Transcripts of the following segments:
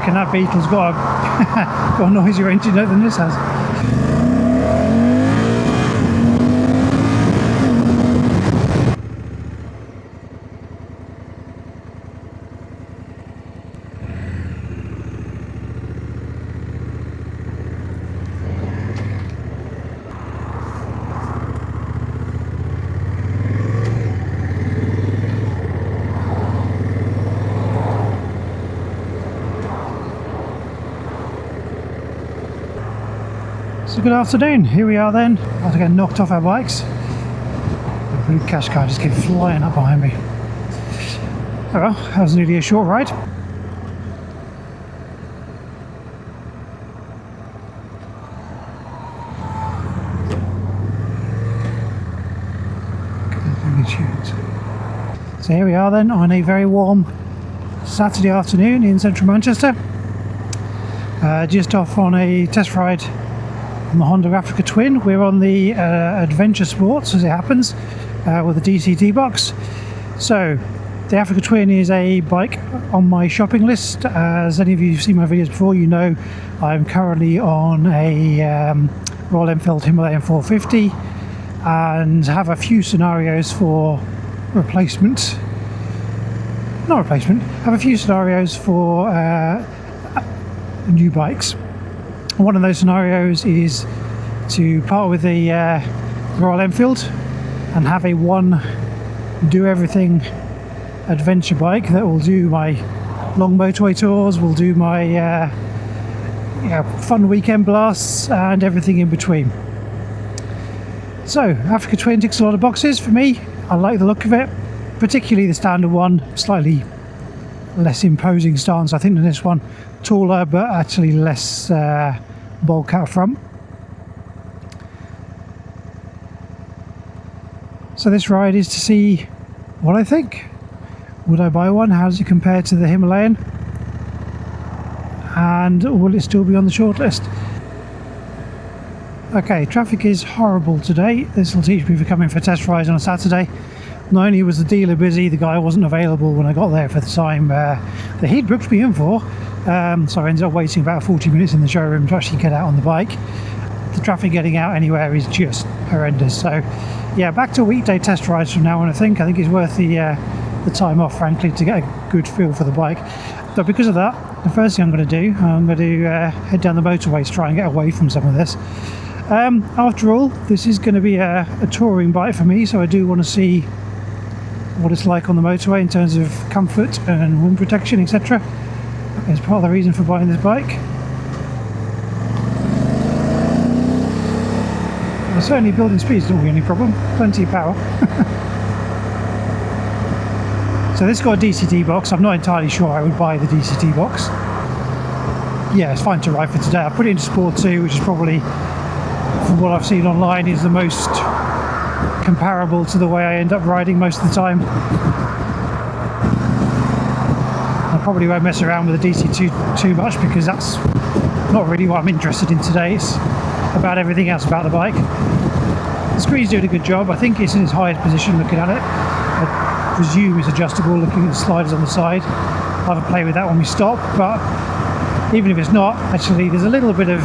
reckon that Beetle's got a noisier engine than this has. So good afternoon, here we are then, about to get knocked off our bikes. The blue cash car just came flying up behind me. Oh well, that was nearly a short ride. So here we are then on a very warm Saturday afternoon in central Manchester. Just off on a test ride on the Honda Africa Twin. We're on the Adventure Sports, as it happens, with a DCT box. So the Africa Twin is a bike on my shopping list. As any of you who've seen my videos before, you know I'm currently on a Royal Enfield Himalayan 450 and have a few scenarios for have a few scenarios for new bikes. One of those scenarios is to part with the Royal Enfield and have a one do everything adventure bike that will do my long motorway tours, will do my fun weekend blasts and everything in between. So Africa Twin ticks a lot of boxes for me. I like the look of it, particularly the standard one, slightly less imposing stance I think than this one, taller but actually less bulk out front. So this ride is to see what I think. Would I buy one? How does it compare to the Himalayan? And will it still be on the shortlist? Okay, traffic is horrible today. This will teach me for coming for test rides on a Saturday. Not only was the dealer busy, the guy wasn't available when I got there for the time that he'd booked me in for. So I ended up waiting about 40 minutes in the showroom to actually get out on the bike. The traffic getting out anywhere is just horrendous. So yeah, back to weekday test rides from now on. I think it's worth the time off, frankly, to get a good feel for the bike. But because of that, the first thing I'm going to do, head down the motorways to try and get away from some of this. After all, this is going to be a touring bike for me, so I do want to see what it's like on the motorway in terms of comfort and wind protection, etc. It's part of the reason for buying this bike. Well, certainly building speed is not the only problem, plenty of power. So this got a DCT box. I'm not entirely sure I would buy the DCT box. Yeah, it's fine to ride for today. I put it into Sport 2, which is probably, from what I've seen online, is the most comparable to the way I end up riding most of the time. I probably won't mess around with the DC2 too much because that's not really what I'm interested in today. It's about everything else about the bike. The screen's doing a good job. I think it's in its highest position looking at it. I presume it's adjustable looking at the sliders on the side. I'll have a play with that when we stop, but even if it's not, actually there's a little bit of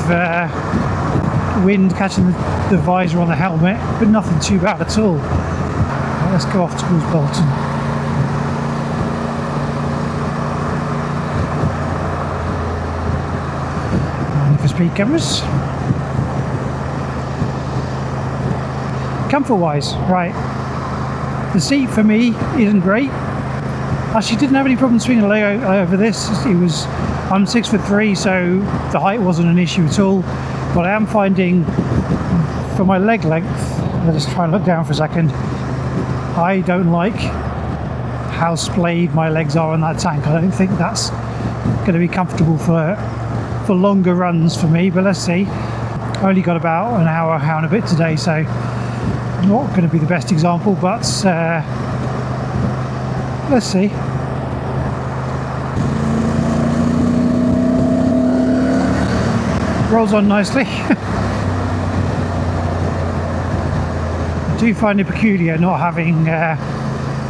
wind catching the visor on the helmet, but nothing too bad at all. Right, let's go off towards Bolton. And for speed cameras. Comfort wise, right, the seat for me isn't great. Actually didn't have any problem swinging a leg over this. I'm 6'3", so the height wasn't an issue at all. But I am finding, for my leg length, let's try and look down for a second, I don't like how splayed my legs are on that tank. I don't think that's going to be comfortable for longer runs for me, but let's see. I only got about an hour and a bit today, so not going to be the best example, but let's see. Rolls on nicely. I do find it peculiar not having the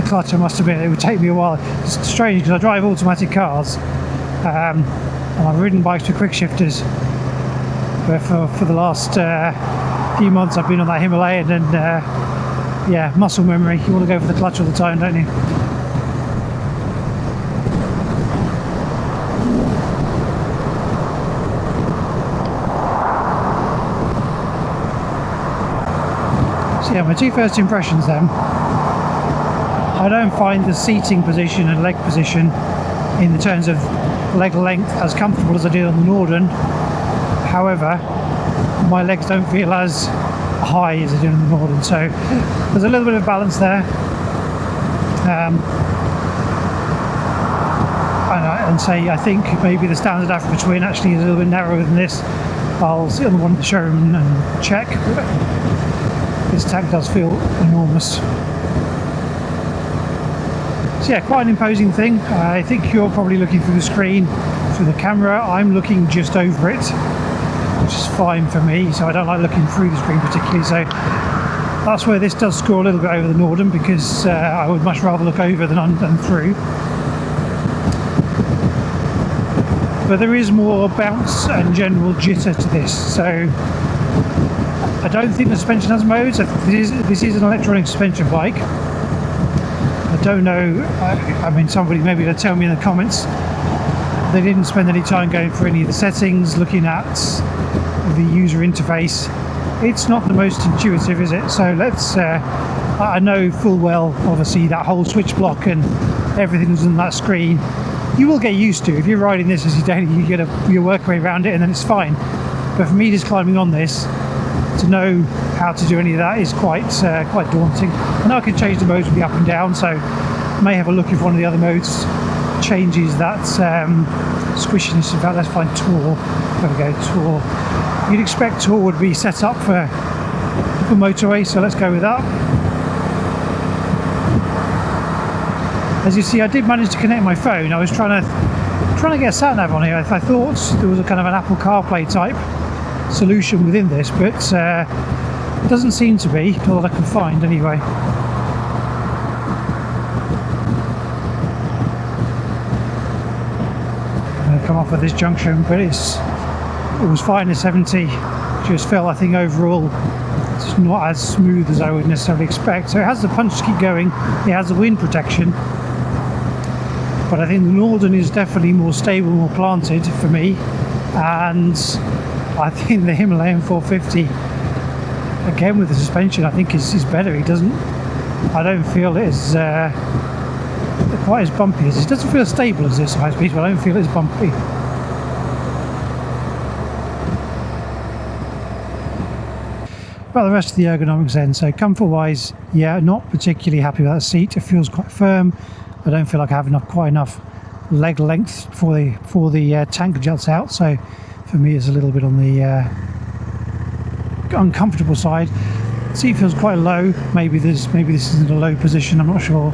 clutch. I must admit it would take me a while. It's strange because I drive automatic cars, And I've ridden bikes with quick shifters, but for the last few months I've been on that Himalayan, and yeah, muscle memory. You want to go for the clutch all the time, don't you? So yeah, my two first impressions then. I don't find the seating position and leg position in the terms of leg length as comfortable as I did on the Norden. However, my legs don't feel as high as I did on the Norden, so there's a little bit of balance there. And say I think maybe the standard Africa Twin actually is a little bit narrower than this. I'll sit on the one at the showroom and check. This tank does feel enormous. So yeah, quite an imposing thing. I think you're probably looking through the screen, through the camera. I'm looking just over it, which is fine for me, so I don't like looking through the screen particularly. So that's where this does score a little bit over the Norden, because I would much rather look over than through. But there is more bounce and general jitter to this, so I don't think the suspension has modes. This is an electronic suspension bike. I don't know, I mean, somebody maybe will tell me in the comments they didn't spend any time going through any of the settings, looking at the user interface. It's not the most intuitive, is it? So let's, I know full well, obviously, that whole switch block and everything's on that screen. You will get used to. If you're riding this as your daily, you work your way around it and then it's fine. But for me, just climbing on this, to know how to do any of that is quite daunting. I know I can change the modes with the up and down, so I may have a look if one of the other modes changes that squishiness. In fact, let's find Tour. There we go, Tour. You'd expect Tour would be set up for Motorway, so let's go with that. As you see, I did manage to connect my phone. I was trying to get a sat nav on here. I thought there was a kind of an Apple CarPlay type solution within this, but it doesn't seem to be, all that I can find anyway. I'm going to come off at this junction, but it was fine at 70. Just felt, I think, overall it's not as smooth as I would necessarily expect. So it has the punch to keep going, it has the wind protection, but I think the Norden is definitely more stable, more planted for me, and I think the Himalayan 450, again with the suspension, I think is better. I don't feel it is quite as bumpy as this. It doesn't feel as stable as this high speed, but I don't feel it as bumpy. About the rest of the ergonomics then, so comfort wise, yeah, not particularly happy with that seat. It feels quite firm. I don't feel like I have quite enough leg length before the tank juts out, so for me it's a little bit on the uncomfortable side. Seat feels quite low. Maybe this isn't a low position, I'm not sure.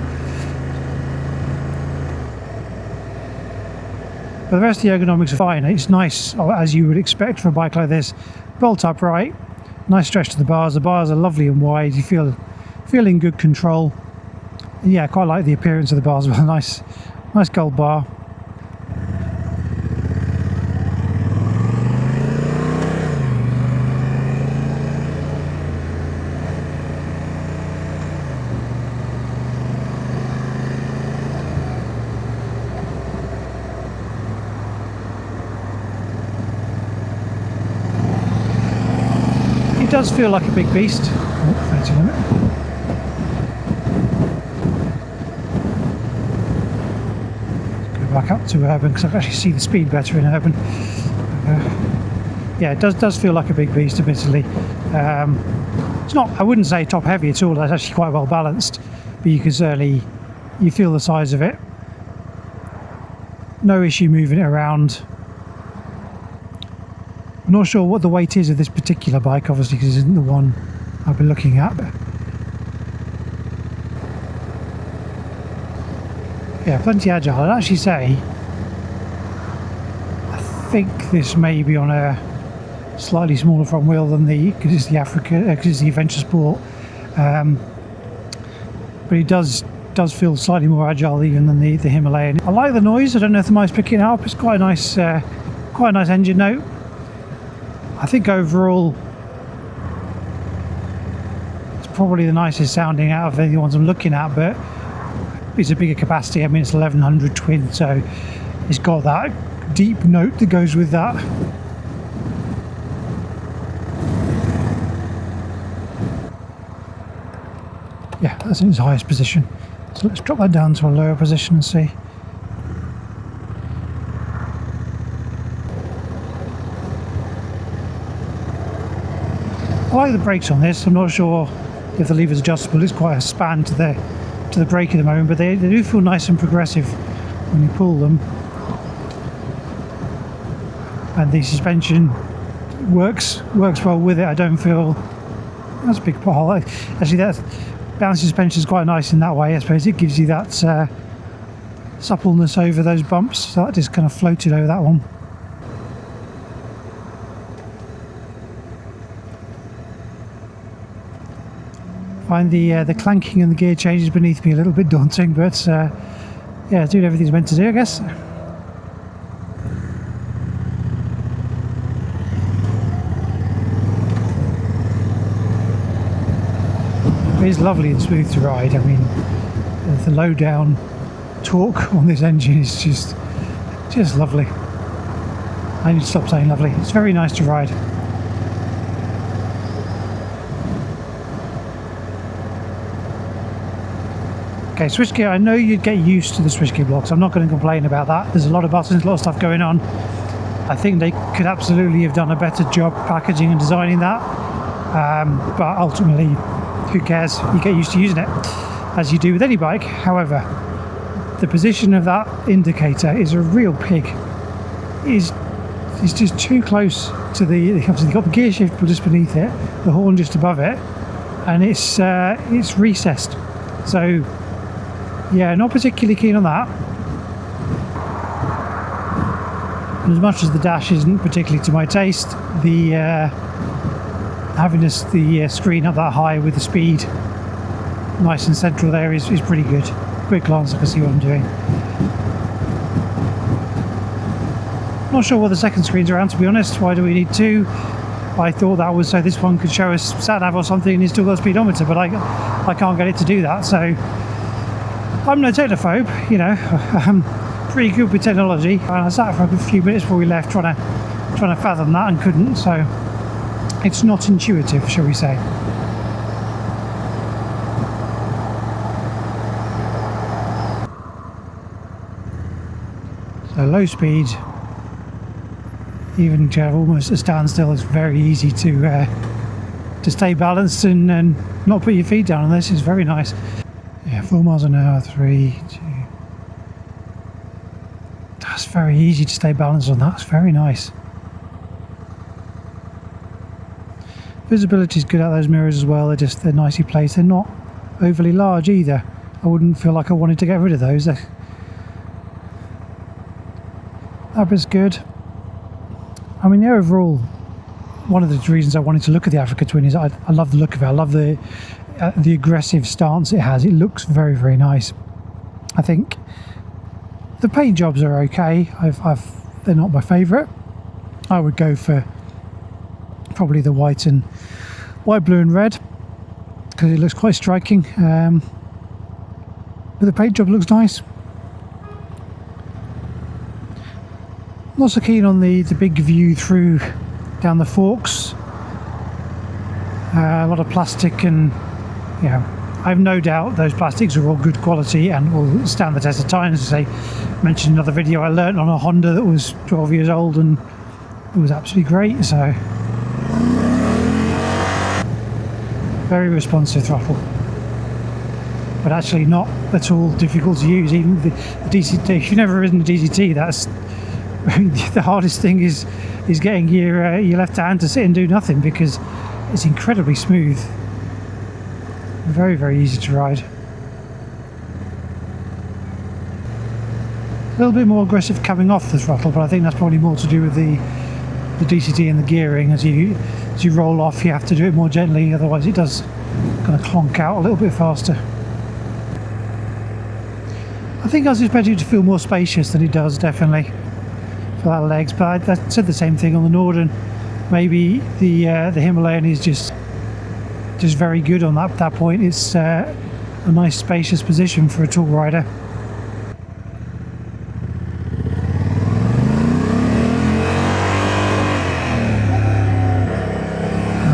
But the rest of the ergonomics are fine. It's nice, as you would expect for a bike like this. Bolt upright, nice stretch to the bars. The bars are lovely and wide. You feel in good control. And yeah, I quite like the appearance of the bars. Nice gold bar. It does feel like a big beast. Oh, 30 limit. Let's go back up to urban because I can actually see the speed better in urban. Yeah, it does feel like a big beast, admittedly. It's not, I wouldn't say top heavy at all. It's actually quite well balanced, but you can certainly, you feel the size of it. No issue moving it around. I'm not sure what the weight is of this particular bike, obviously, because it isn't the one I've been looking at. Yeah, plenty agile. I'd actually say I think this may be on a slightly smaller front wheel than because it's the because it's the Adventure Sport, but it does feel slightly more agile even than the Himalayan. I like the noise. I don't know if the mic's picking it up. It's quite a nice Quite a nice engine note. I think overall it's probably the nicest sounding out of the ones I'm looking at, but it's a bigger capacity. I mean, it's 1100 twin, so it's got that deep note that goes with that. Yeah, that's in its highest position. So let's drop that down to a lower position and see. I like the brakes on this. I'm not sure if the lever's adjustable. It's quite a span to the brake at the moment, but they do feel nice and progressive when you pull them. And the suspension works well with it. I don't feel that's a big part. Actually, that bouncy suspension is quite nice in that way. I suppose it gives you that suppleness over those bumps. So that just kind of floated over that one. Find the clanking and the gear changes beneath me a little bit daunting, but yeah, doing everything's meant to do, I guess. It is lovely and smooth to ride. I mean, the low down torque on this engine is just lovely. I need to stop saying lovely. It's very nice to ride. Okay, switchgear, I know you'd get used to the switchgear blocks. I'm not going to complain about that. There's a lot of buttons, a lot of stuff going on. I think they could absolutely have done a better job packaging and designing that. But ultimately, who cares? You get used to using it, as you do with any bike. However, the position of that indicator is a real pig. It's just too close to obviously you've got the gear shift just beneath it, the horn just above it, and it's recessed. So yeah, not particularly keen on that. And as much as the dash isn't particularly to my taste, the having the screen up that high with the speed nice and central there is pretty good. Quick glance, I can see what I'm doing. Not sure what the second screen's around, to be honest. Why do we need two? I thought that was so this one could show us sat-nav or something and it's still got a speedometer, but I can't get it to do that. So I'm no technophobe, you know. I'm pretty good with technology, and I sat for a few minutes before we left trying to fathom that and couldn't. So it's not intuitive, shall we say. So low speed, even to have almost a standstill, is very easy to stay balanced and not put your feet down on this. Is very nice. Yeah, 4 miles an hour, 3, 2. That's very easy to stay balanced on. That's very nice. Visibility is good out those mirrors as well. They're nicely placed. They're not overly large either. I wouldn't feel like I wanted to get rid of those. That bit's good. I mean, the overall, one of the reasons I wanted to look at the Africa Twin is I love the look of it. I love the aggressive stance it has. It looks very, very nice. I think the paint jobs are okay. They're not my favourite. I would go for probably the white, blue and red, because it looks quite striking. But the paint job looks nice. Not so keen on the big view through down the forks. A lot of plastic, and you know, I have no doubt those plastics are all good quality and will stand the test of time. As I mentioned in another video, I learnt on a Honda that was 12 years old and it was absolutely great. So very responsive throttle, but actually not at all difficult to use. Even the DCT, if you've never ridden a DCT, that's the hardest thing is getting your left hand to sit and do nothing, because it's incredibly smooth. Very, very easy to ride. A little bit more aggressive coming off the throttle, but I think that's probably more to do with the DCT and the gearing. As you roll off, you have to do it more gently, otherwise it does kind of clonk out a little bit faster. I think I was expecting it to feel more spacious than it does, definitely. that legs. But I said the same thing on the Norden. Maybe the Himalayan is just very good on that point. It's a nice spacious position for a tall rider.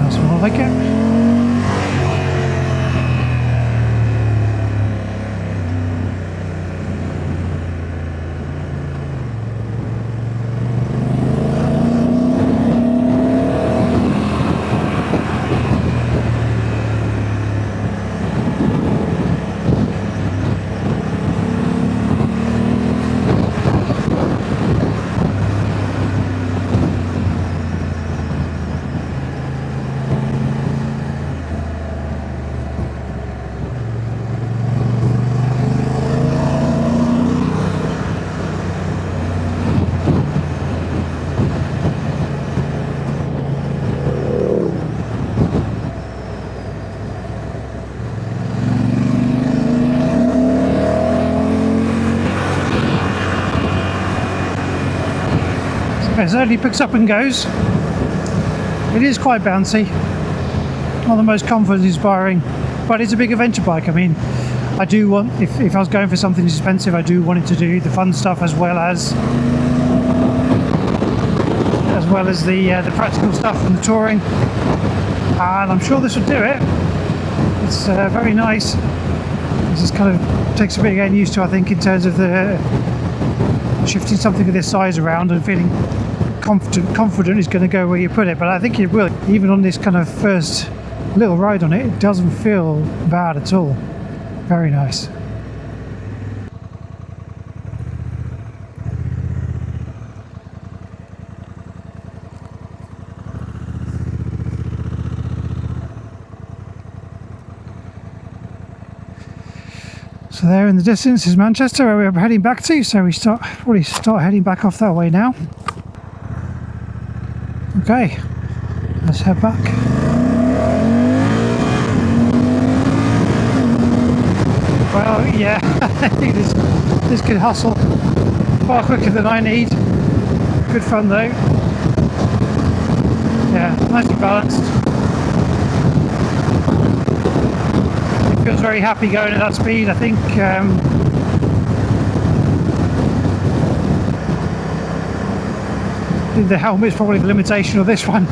That's what I like it. It certainly picks up and goes. It is quite bouncy, not the most confidence inspiring, but it's a big adventure bike. I mean, I do want, if I was going for something expensive, I do want it to do the fun stuff as well as the practical stuff and the touring, and I'm sure this will do it. It's very nice. This just kind of takes a bit of getting used to, I think, in terms of the shifting something of this size around and feeling confident is going to go where you put it. But I think it will. Even on this kind of first little ride on it, it doesn't feel bad at all. Very nice. So there in the distance is Manchester, where we're heading back to, so we probably start heading back off that way now. Okay, let's head back. Well, yeah, I think this could hustle far quicker than I need. Good fun though. Yeah, nicely balanced. Feels very happy going at that speed. I think the helmet is probably the limitation of this one.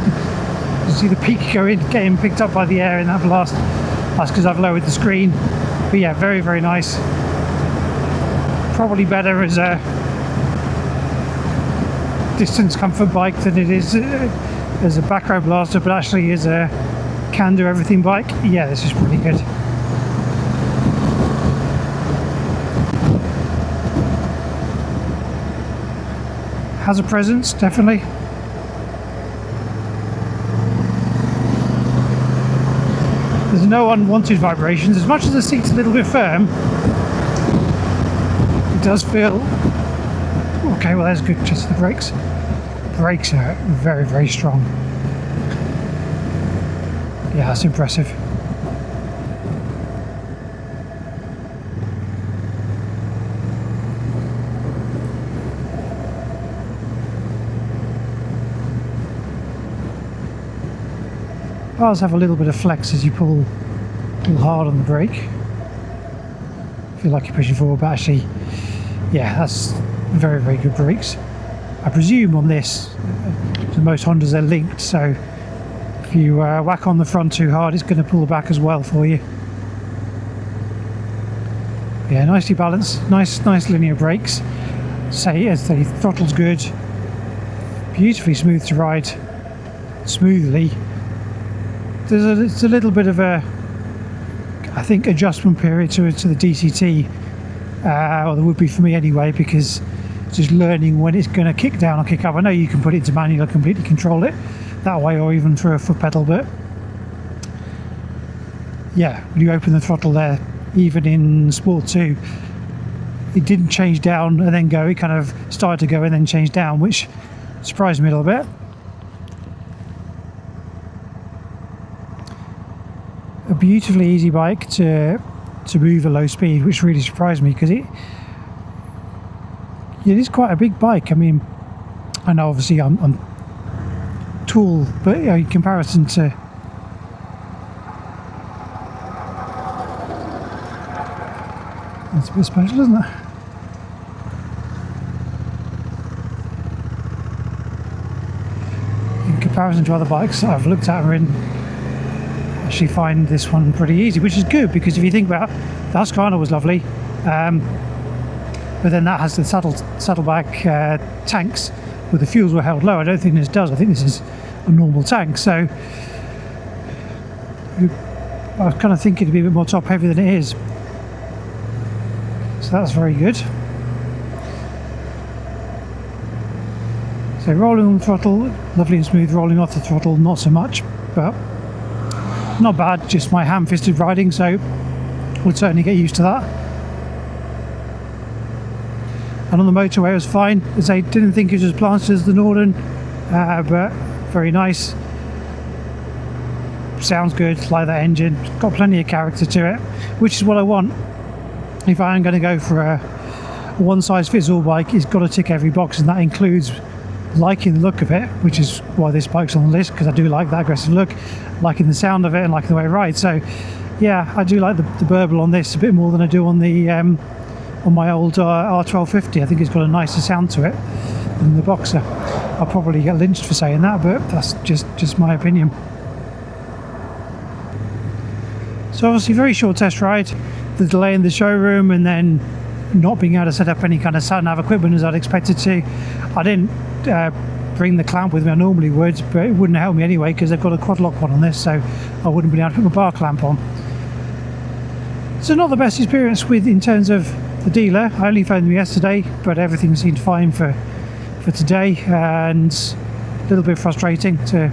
You see the peak getting picked up by the air in that blast. That's because I've lowered the screen. But yeah, very, very nice. Probably better as a distance comfort bike than it is as a back road blaster, but actually as a can do everything bike, yeah, this is pretty good. Has a presence, definitely. There's no unwanted vibrations. As much as the seat's a little bit firm, it does feel okay. Well, that's good. Just the brakes. Brakes are very, very strong. Yeah, that's impressive. Bars have a little bit of flex as you pull hard on the brake. Feel like you're pushing forward, but actually, yeah, that's very, very good brakes. I presume on this, to most Hondas they're linked, so if you whack on the front too hard, it's going to pull back as well for you. Yeah, nicely balanced, nice linear brakes. Say as the throttle's good, beautifully smooth to ride, smoothly. It's a little bit of a, I think, adjustment period to the DCT, or there would be for me anyway, because just learning when it's going to kick down or kick up. I know you can put it into manual and completely control it that way, or even through a foot pedal, but yeah, when you open the throttle there, even in Sport 2, it didn't change down and then go, it kind of started to go and then change down, which surprised me a little bit. A beautifully easy bike to move at low speed, which really surprised me, because it is quite a big bike. I mean, I know obviously I'm tall, but you know, in comparison to that's a bit special, isn't it? In comparison to other bikes that I've looked at and ridden, I actually find this one pretty easy, which is good, because if you think about it, the Husqvarna was lovely, but then that has the saddlebag tanks where the fuels were held low. I don't think this does. I think this is a normal tank, so I was kind of thinking it'd be a bit more top heavy than it is, so that's very good. So rolling on the throttle, lovely and smooth. Rolling off the throttle, not so much, but not bad. Just my ham-fisted riding, so would certainly get used to that. And on the motorway it was fine, as I didn't think it was as plastered as the Norden, but very nice. Sounds good, like that engine, got plenty of character to it, which is what I want. If I am going to go for a one-size-fits-all bike, it's got to tick every box, and that includes liking the look of it, which is why this bike's on the list, because I do like that aggressive look, liking the sound of it and liking the way it rides. So yeah, I do like the burble on this a bit more than I do on the on my old R1250. I think it's got a nicer sound to it than the Boxer. I'll probably get lynched for saying that, but that's just my opinion. So obviously very short test ride, the delay in the showroom, and then not being able to set up any kind of sat-nav equipment as I'd expected to. I didn't bring the clamp with me. I normally would, but it wouldn't help me anyway, because they've got a quad lock one on this, so I wouldn't be able to put my bar clamp on. So not the best experience with in terms of the dealer. I only phoned them yesterday, but everything seemed fine for today, and a little bit frustrating to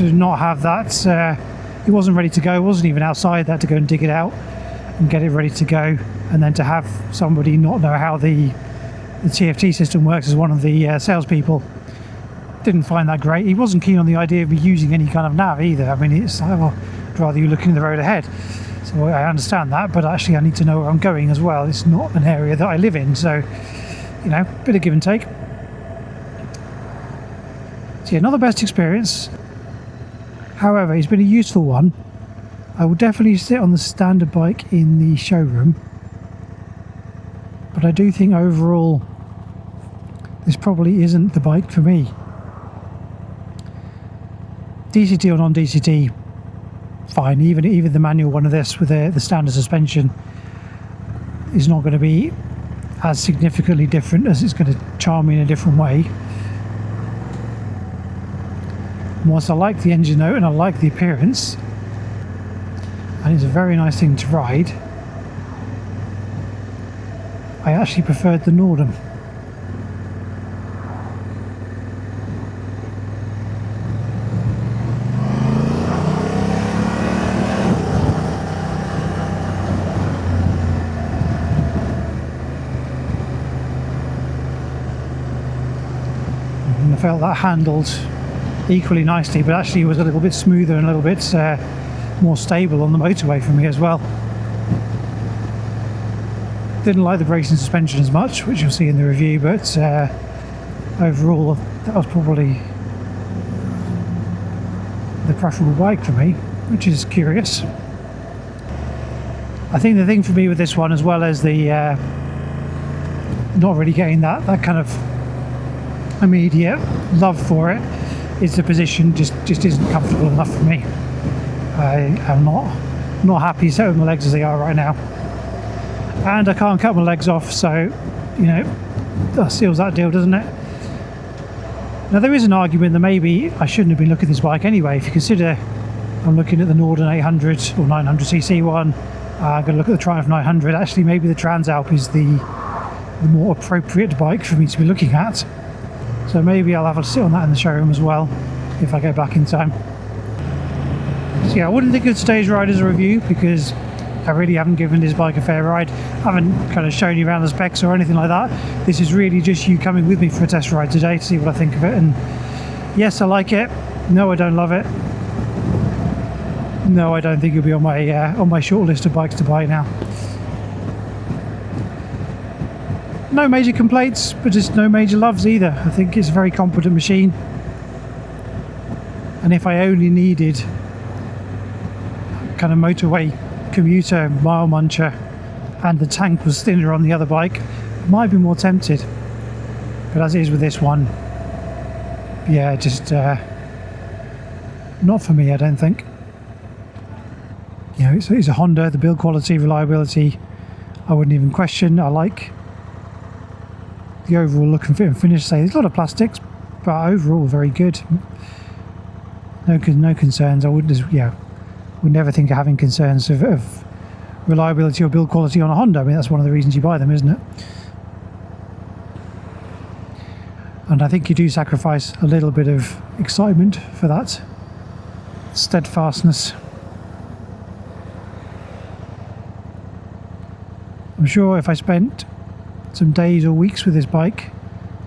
not have that. It wasn't ready to go, it wasn't even outside. They had to go and dig it out and get it ready to go, and then to have somebody not know how the TFT system works as one of the salespeople, didn't find that great. He wasn't keen on the idea of me using any kind of nav either. I mean, it's like, well, I'd rather you looking at the road ahead. So I understand that, but actually I need to know where I'm going as well. It's not an area that I live in, so, you know, bit of give and take. So yeah, not the best experience. However, it's been a useful one. I will definitely sit on the standard bike in the showroom, but I do think overall this probably isn't the bike for me. DCT or non-DCT, fine. Even the manual one of this with the standard suspension is not going to be as significantly different, as it's going to charm me in a different way. And whilst I like the engine note and I like the appearance, and it's a very nice thing to ride, I actually preferred the Norden. And I felt that handled equally nicely, but actually it was a little bit smoother and a little bit more stable on the motorway for me as well. Didn't like the brakes and suspension as much, which you'll see in the review, but overall that was probably the preferable bike for me, which is curious. I think the thing for me with this one, as well as the not really getting that kind of immediate love for it, is the position just isn't comfortable enough for me. I am not happy set with my legs as they are right now, and I can't cut my legs off, so you know, that seals that deal, doesn't it? Now there is an argument that maybe I shouldn't have been looking at this bike anyway. If you consider I'm looking at the Norden 800 or 900cc one, I'm going to look at the Triumph 900. Actually, maybe the Transalp is the more appropriate bike for me to be looking at. So maybe I'll have a sit on that in the showroom as well if I go back in time. So yeah, I wouldn't think of today's ride as a review, because I really haven't given this bike a fair ride. I haven't kind of shown you around the specs or anything like that. This is really just you coming with me for a test ride today to see what I think of it. And yes, I like it. No, I don't love it. No, I don't think it'll be on my short list of bikes to buy now. no major complaints, but just no major loves either. I think it's a very competent machine, and if I only needed kind of motorway commuter, mile muncher, and the tank was thinner on the other bike, I might be more tempted. But as it is with this one, yeah, just not for me, I don't think. You know, it's a Honda. The build quality, reliability, I wouldn't even question. I like the overall look and fit and finish. Say there's a lot of plastics, but overall very good. No concerns. I wouldn't, would never think of having concerns of reliability or build quality on a Honda. I mean, that's one of the reasons you buy them, isn't it? And I think you do sacrifice a little bit of excitement for that steadfastness. I'm sure if I spent some days or weeks with this bike,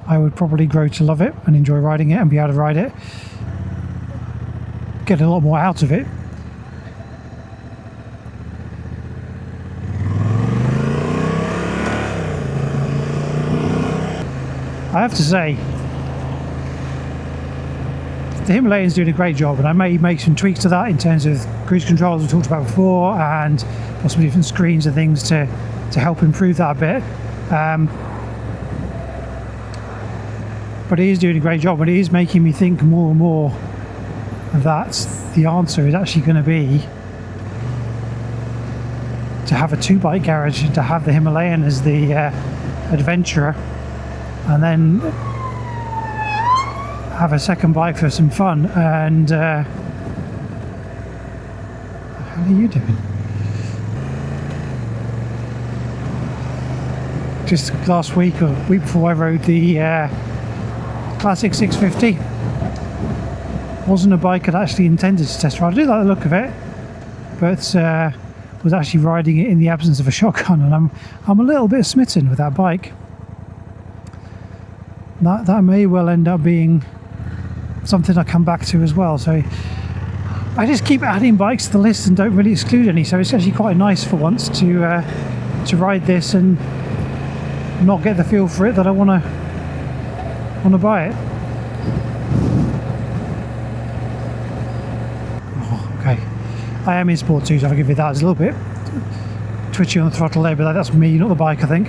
I would probably grow to love it and enjoy riding it and be able to ride it, get a lot more out of it. I have to say, the Himalayan's doing a great job, and I may make some tweaks to that in terms of cruise control, as we talked about before, and possibly different screens and things to help improve that a bit. But it is doing a great job, and it is making me think more and more that the answer is actually going to be to have a 2-bike garage, to have the Himalayan as the adventurer, and then have a second bike for some fun. And what the hell are you doing? Just last week or week before, I rode the Classic 650. Wasn't a bike I'd actually intended to test ride. I do like the look of it, but was actually riding it in the absence of a shotgun, and I'm a little bit smitten with that bike. That may well end up being something I come back to as well. So I just keep adding bikes to the list and don't really exclude any. So it's actually quite nice for once to ride this and not get the feel for it that I want to buy it. Oh, okay, I am in Sport 2, so I'll give you that. It's a little bit twitchy on the throttle there, but that's me, not the bike, I think.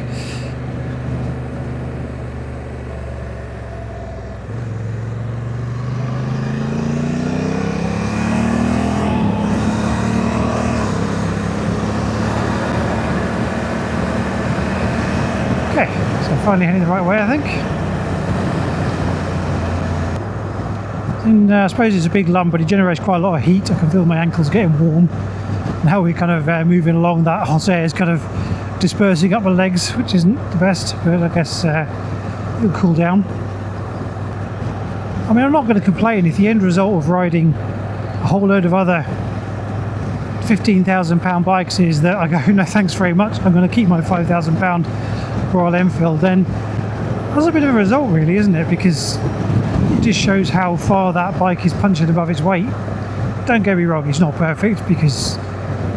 Finally heading the right way, I think. And I suppose it's a big lump, but it generates quite a lot of heat. I can feel my ankles getting warm. And how we're kind of moving along, that hot air is kind of dispersing up my legs, which isn't the best, but I guess it'll cool down. I mean, I'm not going to complain if the end result of riding a whole load of other £15,000 bikes is that I go, no thanks very much, I'm going to keep my £5,000 Royal Enfield. Then that's a bit of a result, really, isn't it? Because it just shows how far that bike is punching above its weight. Don't get me wrong, it's not perfect, because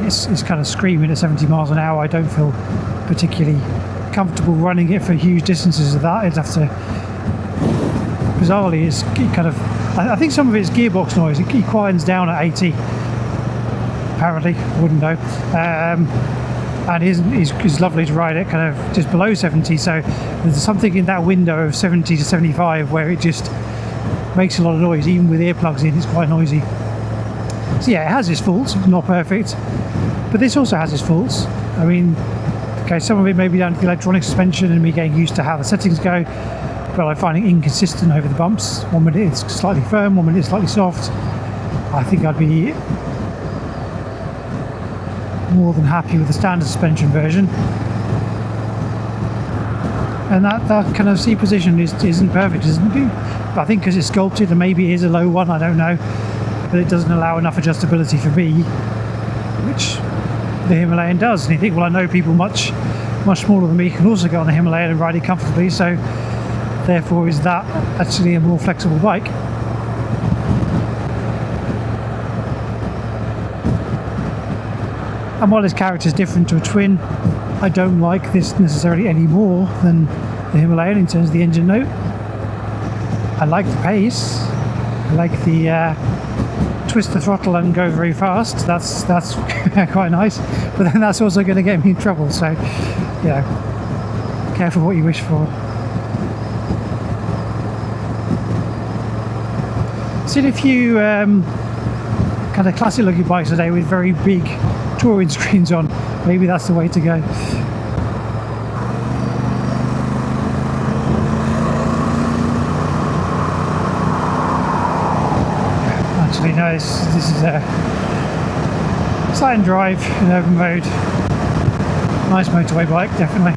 it's kind of screaming at 70 miles an hour. I don't feel particularly comfortable running it for huge distances of that. It'd have to, bizarrely, I think some of it's gearbox noise. It quietens down at 80, apparently. I wouldn't know. And it's lovely to ride it kind of just below 70, so there's something in that window of 70 to 75 where it just makes a lot of noise. Even with earplugs in, it's quite noisy. So yeah, it has its faults. It's not perfect, but this also has its faults. I mean, okay, some of it may be down to the electronic suspension and me getting used to how the settings go, but I find it inconsistent over the bumps. One minute it's slightly firm, one minute it's slightly soft. I think I'd be more than happy with the standard suspension version, and that kind of seat position isn't perfect, isn't it? But I think because it's sculpted, and maybe it is a low one, I don't know, but it doesn't allow enough adjustability for me, which the Himalayan does. And you think, well, I know people much smaller than me can also go on the Himalayan and ride it comfortably, so therefore is that actually a more flexible bike? And while this character is different to a twin, I don't like this necessarily any more than the Himalayan in terms of the engine note. I like the pace. I like the twist the throttle and go very fast. That's quite nice. But then that's also going to get me in trouble. So, yeah, careful what you wish for. Seen a few kind of classic looking bikes today with very big touring screens on. Maybe that's the way to go. Actually no, this is a side and drive in urban mode. Nice motorway bike, definitely.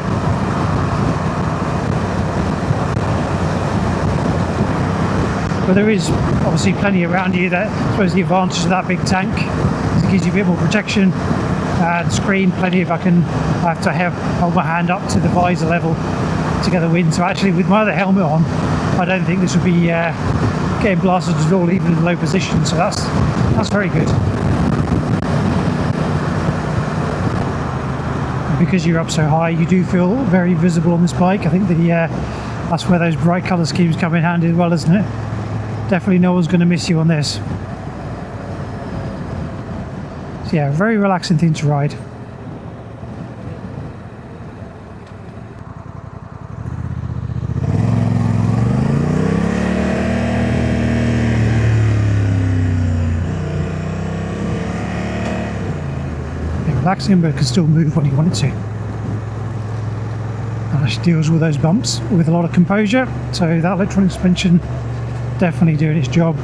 But there is obviously plenty around you. That I suppose the advantage of that big tank is it gives you a bit more protection. The screen, plenty of I have to hold my hand up to the visor level to get the wind. So actually, with my other helmet on, I don't think this would be getting blasted at all, even in low position. So that's very good. And because you're up so high, you do feel very visible on this bike. I think that's where those bright colour schemes come in handy as well, isn't it? Definitely no one's going to miss you on this. So yeah, very relaxing thing to ride. Yeah, relaxing, but it can still move when you want it to. And actually deals with those bumps with a lot of composure. So that electronic suspension definitely doing its job.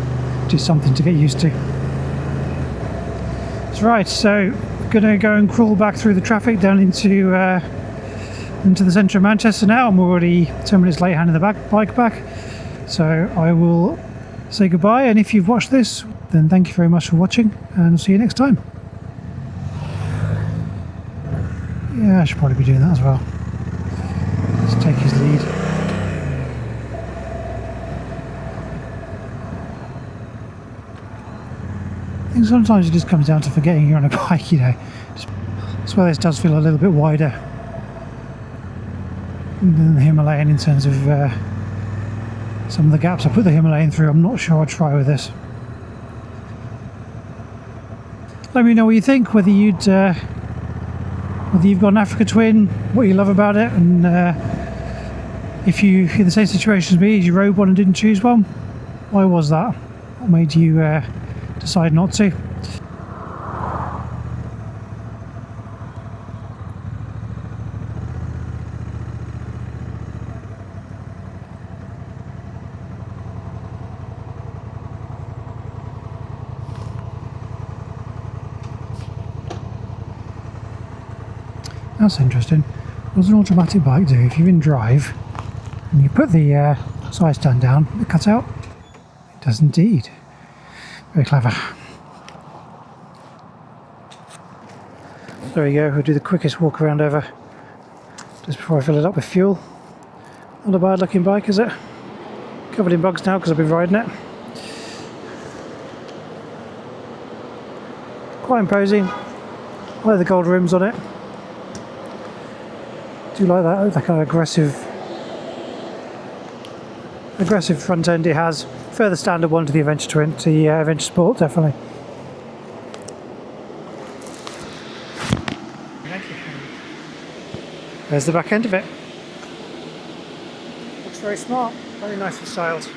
Just something to get used to. That's right, so gonna go and crawl back through the traffic down into the centre of Manchester now. I'm already 10 minutes late handing the bike back, so I will say goodbye. And if you've watched this, then thank you very much for watching, and I'll see you next time. Yeah, I should probably be doing that as well. Let's take his lead. I think sometimes it just comes down to forgetting you're on a bike, you know. That's why this does feel a little bit wider than the Himalayan in terms of some of the gaps I put the Himalayan through. I'm not sure I'd try with this. Let me know what you think, whether you've got an Africa Twin, what you love about it, and if you're in the same situation as me, as you rode one and didn't choose one, why was that? What made you decide not to? That's interesting. What does an automatic bike do if you're in drive and you put the side stand down, it cuts out? It does indeed. Very clever. There we go, we'll do the quickest walk around ever just before I fill it up with fuel. Not a bad looking bike, is it? Covered in bugs now because I've been riding it. Quite imposing. I like the gold rims on it. Do like that kind of aggressive front end it has. Further standard one to the Adventure Twin, to the Adventure Sport, definitely. There's the back end of it. Looks very smart, very nicely styled.